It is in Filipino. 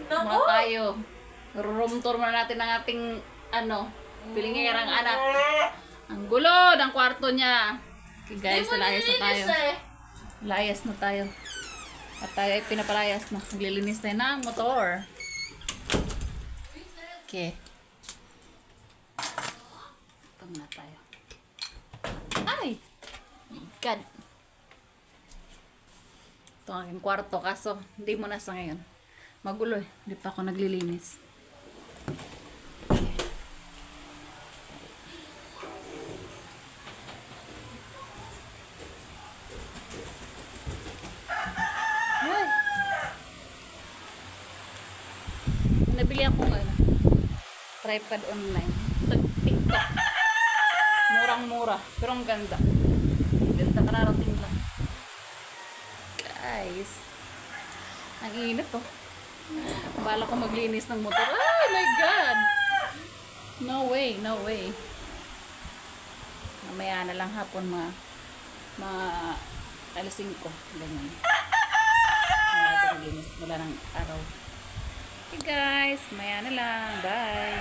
Muna tayo. Room tour muna natin ang ating, pilingerang anak. Ang gulo ng kwarto niya. Okay guys, layas na tayo. Layas na tayo. At tayo ay pinapalayas na. Naglilinis tayo ng motor. Okay. Ito na tayo. Ay! God. Ito ang aking kwarto. Kaso, hindi mo na sa ngayon. Magulo eh. Hindi pa ako naglilinis. Ay! Nabili akong tripod online. TikTok. Murang-mura. Pero ang ganda. Ganda, kararating lang. Guys. Ang init to. Bala ko maglinis ng motor. Oh my God! No way, no way. Mamaya na lang hapon alas 5. Ganyan. Mamaya ito maglinis mula ng araw. Okay guys, mamaya na lang. Bye!